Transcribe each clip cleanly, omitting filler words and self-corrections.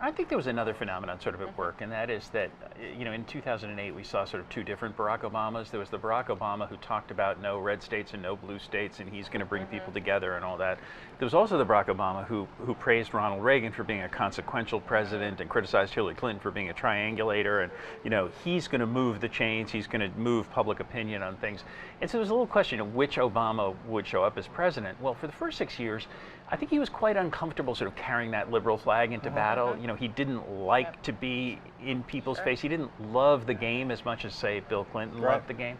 I think there was another phenomenon sort of at work, and that is that, in 2008 we saw sort of two different Barack Obamas. There was the Barack Obama who talked about no red states and no blue states, and he's going to bring people together and all that. There was also the Barack Obama who praised Ronald Reagan for being a consequential president and criticized Hillary Clinton for being a triangulator, and he's going to move the chains, he's going to move public opinion on things. And so there was a little question of which Obama would show up as president. Well, for the first 6 years, I think he was quite uncomfortable sort of carrying that liberal flag into battle. He didn't like to be in people's face. He didn't love the game as much as, say, Bill Clinton loved the game.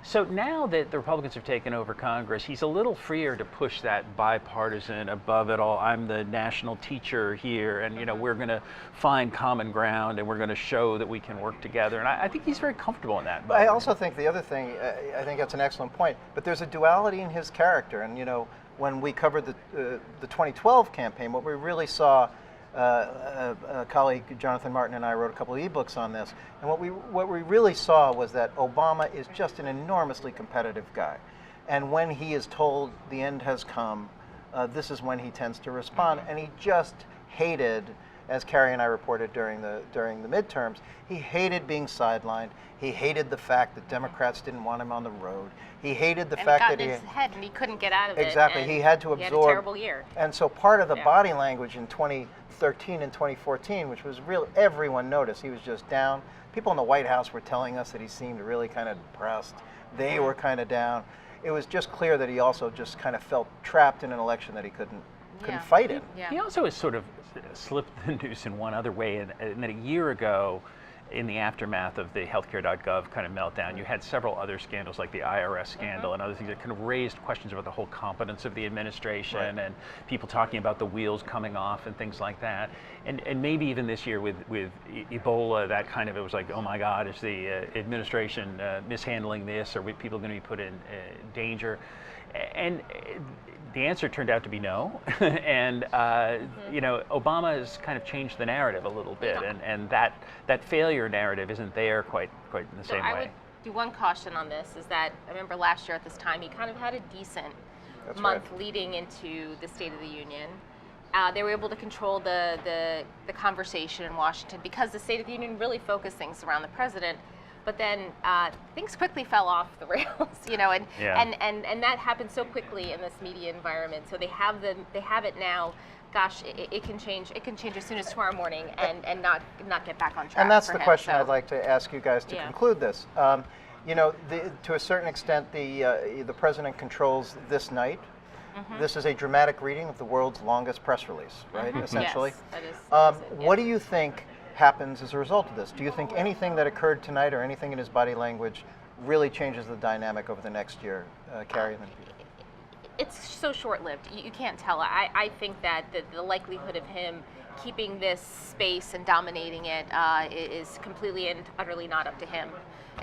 So now that the Republicans have taken over Congress, he's a little freer to push that bipartisan, above it all, I'm the national teacher here, and we're going to find common ground, and we're going to show that we can work together. And I think he's very comfortable in that. But I also think the other thing, I think that's an excellent point, but there's a duality in his character. And when we covered the 2012 campaign, what we really saw, a colleague, Jonathan Martin, and I wrote a couple of ebooks on this, and what we really saw was that Obama is just an enormously competitive guy. And when he is told the end has come, this is when he tends to respond. And he just hated, as Carrie and I reported during the midterms, he hated being sidelined. He hated the fact that Democrats didn't want him on the road. He hated the fact that he got in his head and he couldn't get out of it. Exactly, he had to absorb. He had a terrible year. And so part of the body language in 2013 and 2014, which was real, everyone noticed he was just down. People in the White House were telling us that he seemed really kind of depressed. They were kind of down. It was just clear that he also just kind of felt trapped in an election that he couldn't fight in. He also has sort of slipped the noose in one other way, and that a year ago, in the aftermath of the healthcare.gov kind of meltdown, you had several other scandals like the IRS scandal and other things that kind of raised questions about the whole competence of the administration and people talking about the wheels coming off and things like that. And maybe even this year with Ebola, that kind of, it was like, oh my God, is the administration mishandling this, or are people going to be put in danger? And the answer turned out to be no. And Obama has kind of changed the narrative a little bit, and that failure narrative isn't there quite in the same way. I would do one caution on this, is that I remember last year at this time he kind of had a decent month leading into the State of the Union. They were able to control the conversation in Washington because the State of the Union really focused things around the president. But then things quickly fell off the rails, and that happened so quickly in this media environment. So they have it now. Gosh, it can change. It can change as soon as tomorrow morning, and not get back on track. And that's the question I'd like to ask you guys to conclude this. To a certain extent, the president controls this night. This is a dramatic reading of the world's longest press release, right? Essentially. Yes, that is. What do you think happens as a result of this? Do you think anything that occurred tonight or anything in his body language really changes the dynamic over the next year? Carrie, and then Peter. It's so short-lived. You can't tell. I think that the likelihood of him keeping this space and dominating it is completely and utterly not up to him.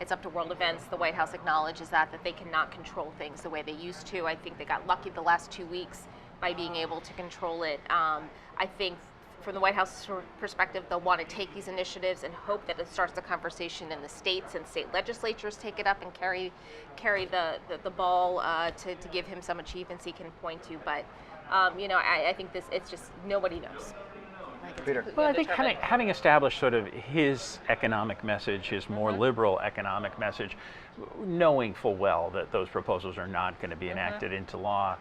It's up to world events. The White House acknowledges that they cannot control things the way they used to. I think they got lucky the last 2 weeks by being able to control it. I think from the White House perspective, they'll want to take these initiatives and hope that it starts the conversation in the states, and state legislatures take it up and carry the ball to give him some achievements he can point to. But I think it's just nobody knows. Peter. Well, I think having established sort of his economic message, his more liberal economic message, knowing full well that those proposals are not going to be enacted into law,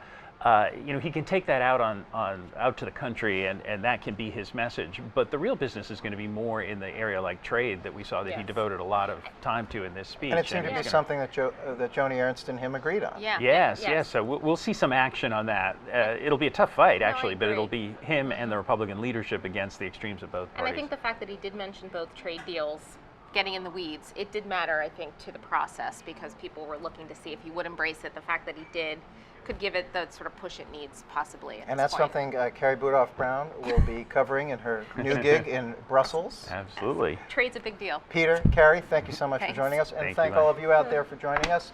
he can take that out to the country, and that can be his message. But the real business is going to be more in the area like trade that we saw that he devoted a lot of time to in this speech. And it seemed to be something that Joni Ernst and him agreed on. Yes. So we'll see some action on that. It'll be a tough fight, actually, but it'll be him and the Republican leadership against the extremes of both parties. And I think the fact that he did mention both trade deals, getting in the weeds, it did matter, I think, to the process, because people were looking to see if he would embrace it. The fact that he did could give it the sort of push it needs, possibly. And that's something Carrie Budoff Brown will be covering in her new gig in Brussels. Absolutely. Trade's a big deal. Peter, Carrie, thank you so much for joining us. And thank all of you out there for joining us.